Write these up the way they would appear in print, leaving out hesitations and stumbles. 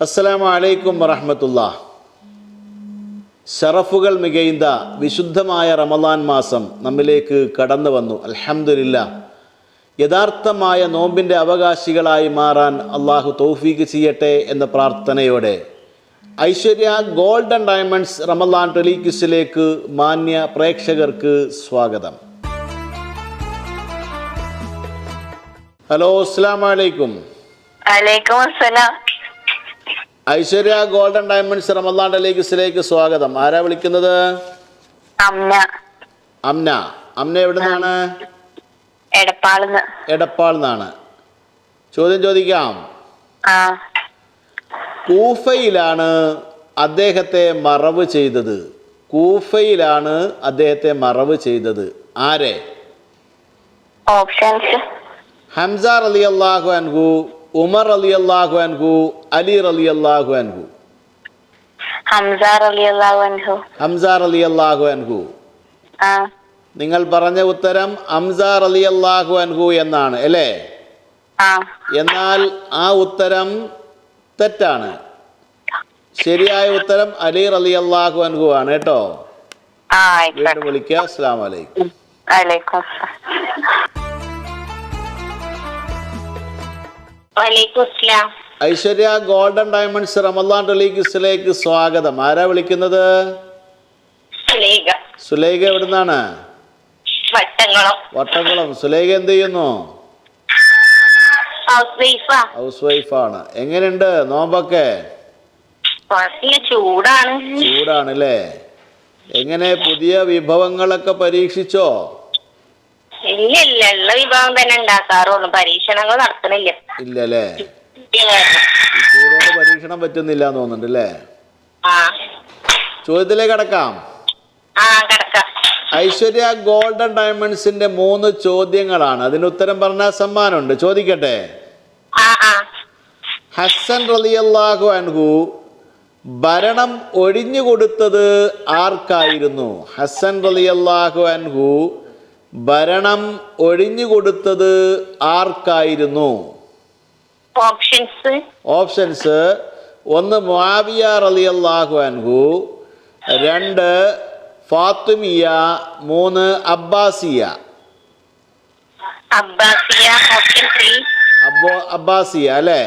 അസ്സലാമു അലൈക്കും വറഹ്മത്തുള്ളാഹ്. ശറഫുകൾ മികൈന്ത വിശുദ്ധമായ റമളാൻ മാസം നമ്മിലേക്ക് കടന്നു വന്നു. അൽഹംദുലില്ലാഹ്. യഥാർത്ഥമായ നോമ്പിൻ്റെ അവകാശികളായി മാറാൻ അള്ളാഹു തൗഫീഖ് ചെയ്യട്ടെ എന്ന പ്രാർത്ഥനയോടെ ഐശ്വര്യ ഗോൾഡൻ ഡയമണ്ട്സ് റമളാൻ ടെലിക്വിസിലേക്ക് മാന്യ പ്രേക്ഷകർക്ക് സ്വാഗതം. ഹലോ, അസ്സലാമു അലൈക്കും. വലൈക്കും അസ്സലാം. ഐശ്വര്യ ഗോൾഡൻ ഡയമണ്ട്സ് റമളാൻ ടെലിക്വിസിലേക്ക് സ്വാഗതം. ആരാ വിളിക്കുന്നത്? അമ്ന. അമ്ന എവിടെ നിന്നാണ്? എടപ്പാളിന്ന്. ചോദ്യം ചോദിക്കാം. കൂഫയിലാണ് അദ്ദേഹത്തെ മറവ് ചെയ്തത്. ആരെ? ഓപ്ഷൻസ്: ഹംസ റളിയല്ലാഹു അൻഹു, ഉമർ റളിയല്ലാഹു അൻഹു, അലി റളിയല്ലാഹു അൻഹു. ഹംസ റളിയല്ലാഹു അൻഹു. നിങ്ങൾ പറഞ്ഞ ഉത്തരം ഹംസ റളിയല്ലാഹു അൻഹു എന്നാണ് അല്ലേ? എന്നാൽ ആ ഉത്തരം തെറ്റാണ്. ശരിയായ ഉത്തരം അലി റളിയല്ലാഹു അൻഹു ആണ് കേട്ടോ. വീണ്ടും വിളിക്കുക. അസ്സലാമു അലൈക്കും. ഐശ്വര്യ ഗോൾഡൻ ഡയമണ്ട്സ് റമളാൻ ടെലിക്വിസിലേക്ക് സ്വാഗതം. ആരാ വിളിക്കുന്നത്? സുലൈഖ എവിടുന്നാണ്? വട്ടംകുളം. സുലൈഖ എന്ത് ചെയ്യുന്നു? ഹൗസ് വൈഫാണ്. എങ്ങനെയുണ്ട് നോമ്പൊക്കെ? ചൂടാണല്ലേ? എങ്ങനെ പുതിയ വിഭവങ്ങളൊക്കെ പരീക്ഷിച്ചോ? ഇല്ല, വിഭവം തന്നെ ഉണ്ടാക്കാറുള്ളൂ. പരീക്ഷണങ്ങൾ നടത്തണില്ല. ഇല്ലല്ലേ? ചൂടോണ്ട് പരീക്ഷണം പറ്റുന്നില്ല എന്ന് തോന്നുന്നുണ്ട് അല്ലേ? ചോദ്യത്തിലേക്ക് കടക്കാം. ഐശ്വര്യ ഗോൾഡൻ ഡയമണ്ട്സിന്റെ 3 ചോദ്യങ്ങളാണ്. അതിന് ഉത്തരം പറഞ്ഞാൽ സമ്മാനമുണ്ട്. ചോദിക്കട്ടെ. ഹസ്സൻ റളിയല്ലാഹു അൻഹു ഭരണം ഒഴിഞ്ഞുകൊടുത്തത് ആർക്കായിരുന്നു? ഹസ്സൻ റളിയല്ലാഹു അൻഹു ഭരണം ഒഴിഞ്ഞുകൊടുത്തത് ആർക്കായിരുന്നു? ഓപ്ഷൻസ്: 1 മുആവിയ റളിയല്ലാഹു അൻഹു, 2 ഫാത്തിമിയ, 3 അബ്ബാസിയ. അബ്ബാസിയ അല്ലേ?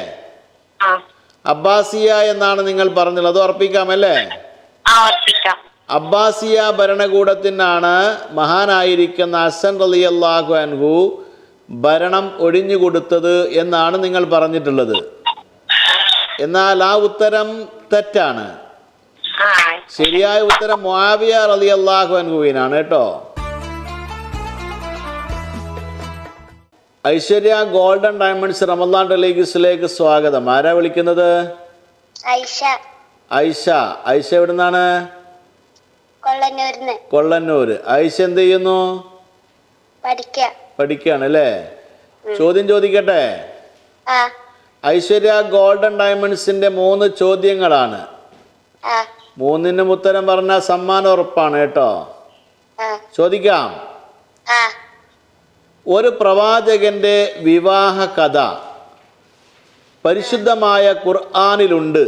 അബ്ബാസിയ എന്നാണ് നിങ്ങൾ പറഞ്ഞത്. അത് ഉറപ്പിക്കാമല്ലേ? അബ്ബാസിയ ഭരണകൂടത്തിനാണ് മഹാനായിരിക്കുന്ന ഹസ്സൻ റളിയല്ലാഹു അൻഹു ഭരണം ഒഴിഞ്ഞുകൊടുത്തത് എന്നാണ് നിങ്ങൾ പറഞ്ഞിട്ടുള്ളത്. എന്നാൽ ആ ഉത്തരം തെറ്റാണ്. ശരിയായ ഉത്തരം മുആവിയ റളിയല്ലാഹു അൻഹുവിനാണ് കേട്ടോ. ഐശ്വര്യ ഗോൾഡൻ ഡയമണ്ട്സ് റമളാൻ ടെലിക്വിസിലേക്ക് സ്വാഗതം. ആരാ വിളിക്കുന്നത്? ഐഷ എവിടുന്നാണ്? കൊള്ളന്നൂര്. ഐഷ എന്ത് ചെയ്യുന്നു? പഠിക്കുകയാണ് അല്ലേ? ചോദ്യം ചോദിക്കട്ടെ. ഐശ്വര്യ ഗോൾഡൻ ഡയമണ്ട്സിന്റെ 3 ചോദ്യങ്ങളാണ്. 3നും ഉത്തരം പറഞ്ഞാൽ സമ്മാനം ഉറപ്പാണ് കേട്ടോ. ചോദിക്കാം. ഒരു പ്രവാചകന്റെ വിവാഹ കഥ പരിശുദ്ധമായ ഖുർആനിലുണ്ട്.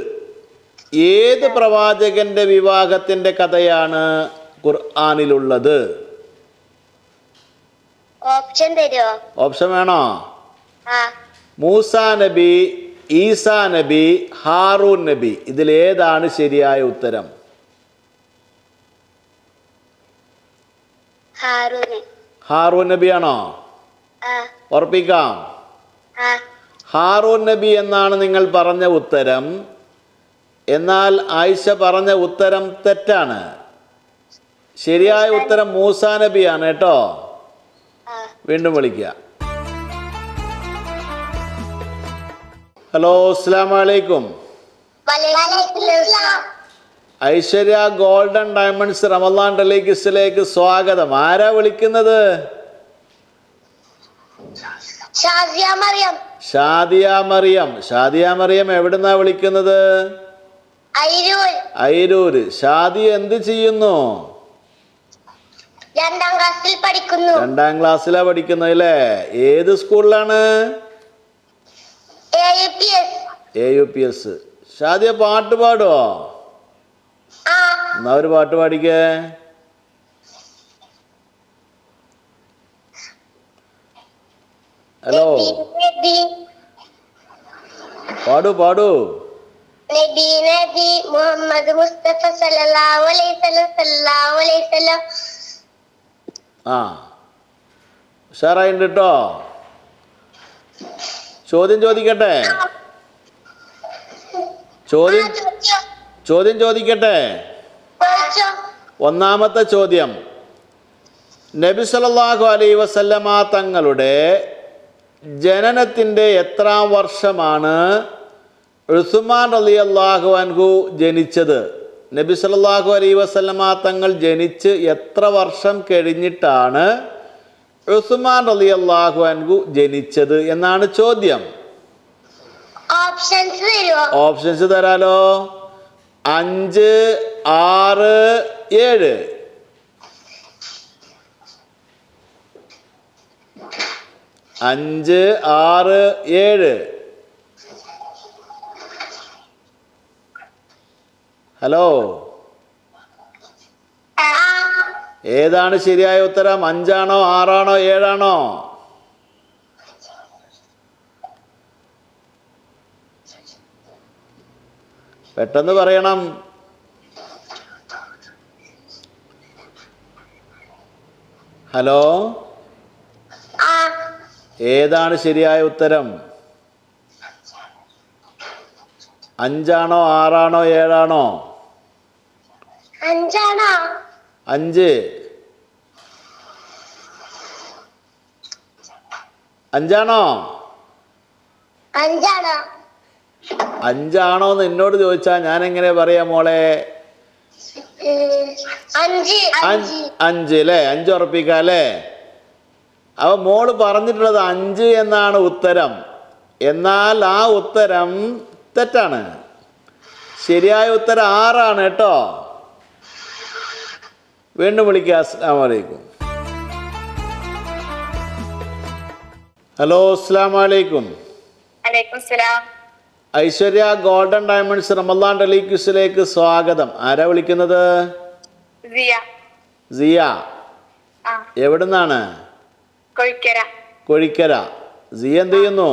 ഏത് പ്രവാചകന്റെ വിവാഹത്തിന്റെ കഥയാണ് ഖുർആനിലുള്ളത്? ഓപ്ഷൻ വേണോ? മൂസാ നബി, ഈസാ നബി, ഹാറൂൻ നബി. ഇതിലേതാണ് ശരിയായ ഉത്തരം? ഹാറൂൻ നബിയാണോ? ഉറപ്പിക്കാം. ഹാറൂൻ നബി എന്നാണ് നിങ്ങൾ പറഞ്ഞ ഉത്തരം. എന്നാൽ ആയിഷ പറഞ്ഞ ഉത്തരം തെറ്റാണ്. ശരിയായ ഉത്തരം മൂസാ നബിയാണ് കേട്ടോ. വീണ്ടും വിളിക്കുക. ഹലോ, അസ്സലാമു അലൈക്കും. ഐശ്വര്യ ഗോൾഡൻ ഡയമണ്ട്സ് റമളാൻ ടെലിക്വിസിലേക്ക് സ്വാഗതം. ആരാ വിളിക്കുന്നത്? ഷാദിയ മറിയം എവിടുന്നാ വിളിക്കുന്നത്? അയിരൂര്. ഷാദിയ എന്ത് ചെയ്യുന്നു? 2ാം ക്ലാസ്സിൽ പഠിക്കുന്നു. 2ാം ക്ലാസ്സിലാ പഠിക്കുന്നത് അല്ലേ? ഏത് സ്കൂളിലാണ്? AUPS. ഷാദിയ പാട്ട് പാടുവോ? ആ എന്നാ ഒരു പാട്ട് പാടിക്കേ. ഹലോ, നബി പാടൂ പാടൂ. നബി നബി മുഹമ്മദ് മുസ്തഫ സല്ലല്ലാഹു അലൈഹി വസല്ലം സല്ലല്ലാഹു അലൈഹി വസല്ലം. ആ ഉഷാറായിട്ടുണ്ട് കേട്ടോ. ചോദ്യം ചോദിക്കട്ടെ? ചോദ്യം ചോദ്യം ചോദിക്കട്ടെ? ഒന്നാമത്തെ ചോദ്യം, നബി സല്ലല്ലാഹു അലൈഹി വസല്ലമ തങ്ങളുടെ ജനനത്തിൻ്റെ എത്രാം വർഷമാണ് ഉസ്മാൻ റളിയല്ലാഹു അൻഹു ജനിച്ചത്? നബി സല്ലല്ലാഹു അലൈഹി വസല്ലമ തങ്ങൾ ജനിച്ച് എത്ര വർഷം കഴിഞ്ഞിട്ടാണ് ഉസ്മാൻ റളിയല്ലാഹു അൻഹു ജനിച്ചത് എന്നാണ് ചോദ്യം. ഓപ്ഷൻസ് തരുമോ? ഓപ്ഷൻസ് തരാലോ. 5, 6, 7. 5, 6, 7. ഹലോ, ഏതാണ് ശരിയായ ഉത്തരം? 5 ആണോ 6 ആണോ 7 ആണോ? പെട്ടെന്ന് പറയണം. ഹലോ, ഏതാണ് ശരിയായ ഉത്തരം? 5 ആണോ 6 ആണോ 7 ആണോ? 5 ആണോ? 5. 5 ആണോ? 5 ആണോ? 5 ആണോ എന്ന് എന്നോട് ചോദിച്ചാൽ ഞാൻ എങ്ങനെ പറയാ മോളെ? 5 5 അല്ലേ? 5 ഉറപ്പിക്കാം അല്ലേ? അപ്പോൾ മോള് പറഞ്ഞിട്ടുള്ളത് 5 എന്നാണ് ഉത്തരം. എന്നാൽ ആ ഉത്തരം തെറ്റാണ്. ശരിയായ ഉത്തരം 6 ആണ് കേട്ടോ. വീണ്ടും വിളിക്കുക. അസ്സലാമു അലൈക്കും. ഹലോ, അസ്സലാമു അലൈക്കും. അലൈക്കും സലാം. ഐശ്വര്യ ഗോൾഡൻ ഡയമണ്ട്സ് റമദാൻ ടെലിക്യൂസിലേക്ക് സ്വാഗതം. ആരാ വിളിക്കുന്നത്? സിയ. സിയ, ആ എവിടുന്നാണ്? കൊഴിക്കര. കോഴിക്കര. സിയ എന്ത് ചെയ്യുന്നു?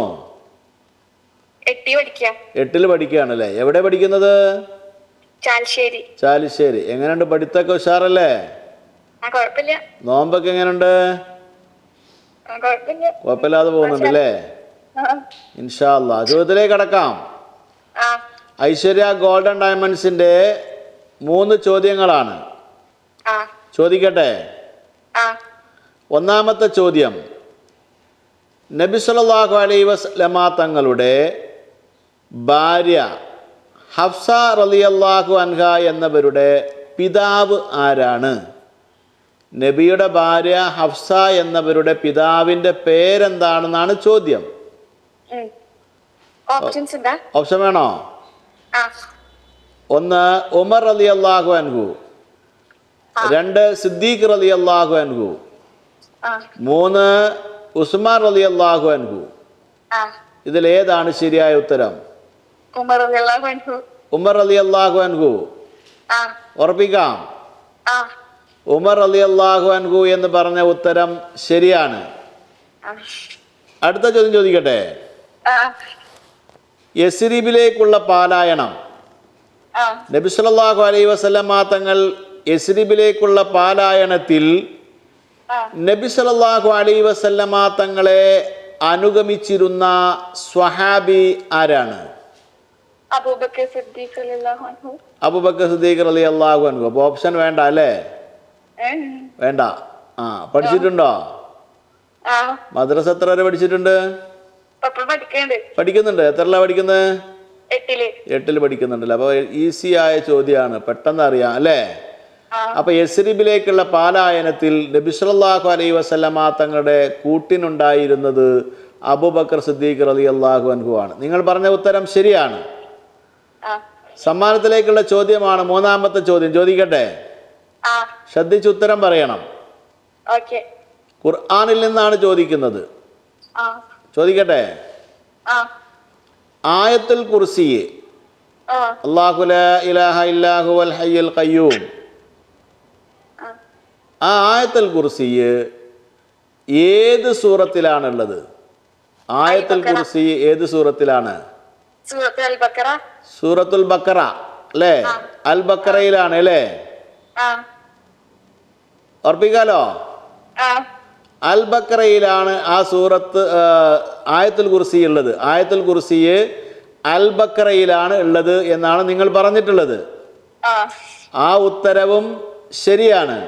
8 പഠിക്കാം. 8ൽ പഠിക്കുകയാണല്ലേ? എവിടെ പഠിക്കുന്നത്? ചാലശ്ശേരി. ചാലിശ്ശേരി. എങ്ങനെയുണ്ട് പഠിത്തമൊക്കെ? ഉഷാറല്ലേ? ആ കുഴപ്പമില്ല. നോമ്പൊക്കെ എങ്ങനെയുണ്ട്? കുഴപ്പമില്ല. കുഴപ്പമില്ലാതെ പോകുന്നുണ്ട് അല്ലേ? ഇൻഷാ അല്ലാഹ്. ചോദ്യത്തിലേക്ക് കടക്കാം. ആ ഐശ്വര്യ ഗോൾഡൻ ഡയമണ്ട്സിന്റെ 3 ചോദ്യങ്ങളാണ്. ആ ചോദിക്കട്ടെ? ആ ഒന്നാമത്തെ ചോദ്യം, നബി സല്ലല്ലാഹു അലൈഹി വസല്ലമ തങ്ങളുടെ ഭാര്യ ഹഫ്സ റളിയല്ലാഹു അൻഹ എന്നവരുടെ പിതാവ് ആരാണ്? നബിയുടെ ഭാര്യ ഹഫ്സ എന്നവരുടെ പിതാവിൻ്റെ പേരെന്താണെന്നാണ് ചോദ്യം. ഓപ്ഷൻസ് എന്താ? ഓപ്ഷൻ വേണോ? ആ 1 ഉമർ റളിയല്ലാഹു അൻഹു, 2 സിദ്ദീഖ് റളിയല്ലാഹു അൻഹു, ആ 3 ഉസ്മാൻ റളിയല്ലാഹു അൻഹു. ആ ഇതിലേതാണ് ശരിയായ ഉത്തരം? ഉമർ റളിയല്ലാഹു അൻഹു. ഉമർ റളിയല്ലാഹു അൻഹു. ആ ഉറപ്പിക്കാം? ആ ഉമർ റളിയല്ലാഹു അൻഹു എന്ന് പറഞ്ഞ ഉത്തരം ശരിയാണ്. അടുത്ത ചോദ്യം ചോദിക്കട്ടെ? ആ യസ്രിബിലേക്കുള്ള പാലായനം. ആ നബി സല്ലല്ലാഹു അലൈഹി വസല്ലമ തങ്ങൾ യസ്രിബിലേക്കുള്ള പാലായനത്തിൽ നബി സല്ലല്ലാഹു അലൈഹി വസല്ലമ തങ്ങളെ അനുഗമിച്ചിരുന്ന സ്വഹാബി ആരാണ്? അബൂബക്കർ സിദ്ദീഖ് റളിയല്ലാഹു അൻഹു. അബൂബക്കർ സിദ്ദീഖ് റളിയല്ലാഹു അൻഹു. അപ്പോൾ ഓപ്ഷൻ വേണ്ട അല്ലേ? വേണ്ട. ആ പഠിച്ചിട്ടുണ്ടോ? ആ മദ്രസ എത്ര വരെ പഠിച്ചിട്ടുണ്ട്? പഠിക്കുന്നുണ്ട്. പഠിക്കുന്നുണ്ട്. എത്രല്ല പഠിക്കുന്നത്? 8ല്. 8ൽ പഠിക്കുന്നുണ്ടല്ലോ. അപ്പോൾ ഈസി ആയ ചോദ്യമാണ്, പെട്ടെന്ന് അറിയാം അല്ലേ? അപ്പോൾ യസ്രിബിലേക്കുള്ള പാലായനത്തിൽ നബി സല്ലല്ലാഹു അലൈഹി വസല്ലമ തങ്ങളുടെ കൂട്ടിനുണ്ടായിരുന്നത് അബൂബക്കർ സിദ്ദീഖ് റളിയല്ലാഹു അൻഹു ആണ്. നിങ്ങൾ പറഞ്ഞ ഉത്തരം ശരിയാണ്. സമ്മാനത്തിലേക്കുള്ള ചോദ്യമാണ്. 3ാമത്തെ ചോദ്യം ചോദിക്കട്ടെ? ശ്രദ്ധിച്ച് ഉത്തരം പറയണം. ഖുർആനിൽ നിന്നാണ് ചോദിക്കുന്നത്. ചോദിക്കട്ടെ? ആയത്തുൽ കുർസിയെ അല്ലാഹു ലാ ഇലാഹ ഇല്ലാ ഹുവൽ ഹയ്യുൽ ഖയ്യൂം. ആ ആയത്തുൽ കുർസി ഏത് സൂറത്തിലാണുള്ളത്? ആയത്തുൽ കുർസി ഏത് സൂറത്തിലാണ്? സൂറത്തുൽ ബക്കറ അല്ലേ? അൽ ബക്കറയിലാണ് അല്ലേ? ഓർപ്പിക്കാലോ? അൽ ബക്കറയിലാണ് ആ സൂറത്ത് ആയത്തുൽ കുർസി ഉള്ളത്. ആയത്തുൽ കുർസി അൽ ബക്കറയിലാണ് ഉള്ളത് എന്നാണ് നിങ്ങൾ പറഞ്ഞിട്ടുള്ളത്. ആ ഉത്തരവും ശരിയാണ്.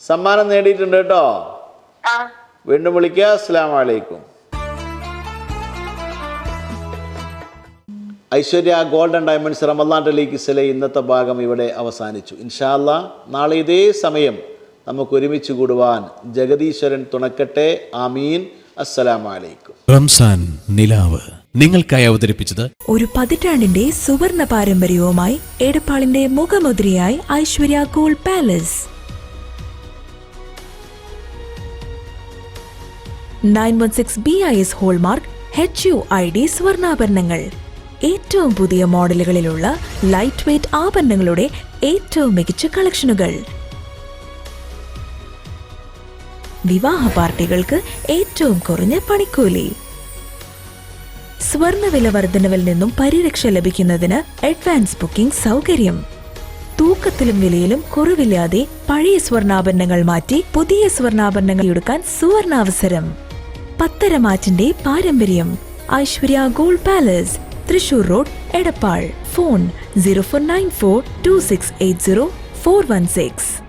സമ്മാനം നേടിയിട്ടുണ്ട് കേട്ടോ. വീണ്ടും വിളിക്കുക. അസ്സലാമു അലൈക്കും. Aishwarya gold and diamonds Ramadan ടെലിക്വിസിലെ ഇന്നത്തെ ഭാഗം ഇവിടെ അവസാനിച്ചു. ഇൻഷാ അല്ലാഹ് നാളെ ഇതേ സമയം നമുക്ക് ഒരുമിച്ച് കൂടുവാൻ ജഗദീശ്വരൻ തുണക്കട്ടെ. ആമീൻ. അസ്സലാമു അലൈക്കും. റംസാൻ നിലാവ് നിങ്ങൾക്കായി അവതരിപ്പിച്ചത് ഒരു പതിറ്റാണ്ടിന്റെ സുവർണ പാരമ്പര്യവുമായി എടപ്പാളിന്റെ മുഖമുദ്രയായി Aishwarya gold palace. 916 BIS hallmark HUID സ്വർണ്ണാഭരണങ്ങൾ. ഏറ്റവും പുതിയ മോഡലുകളിലുള്ള ലൈറ്റ് വെയ്റ്റ് ആഭരണങ്ങളുടെ ഏറ്റവും മികച്ച കളക്ഷനുകൾ. വിവാഹ പാർട്ടികൾക്ക് ഏറ്റവും കുറഞ്ഞ പണിക്കൂലി. സ്വർണ്ണവില വർധനവിൽ നിന്നും പരിരക്ഷ ലഭിക്കുന്നതിന് അഡ്വാൻസ് ബുക്കിംഗ് സൗകര്യം. തൂക്കത്തിലും വിലയിലും കുറവില്ലാതെ പഴയ സ്വർണ്ണാഭരണങ്ങൾ മാറ്റി പുതിയ സ്വർണ്ണാഭരണങ്ങൾ എടുക്കാൻ സുവർണാവസരം. പത്തരമാറ്റിന്റെ പാരമ്പര്യം. Aishwarya gold palace, Thrissur road, Edappal. Phone 0494 2680 416.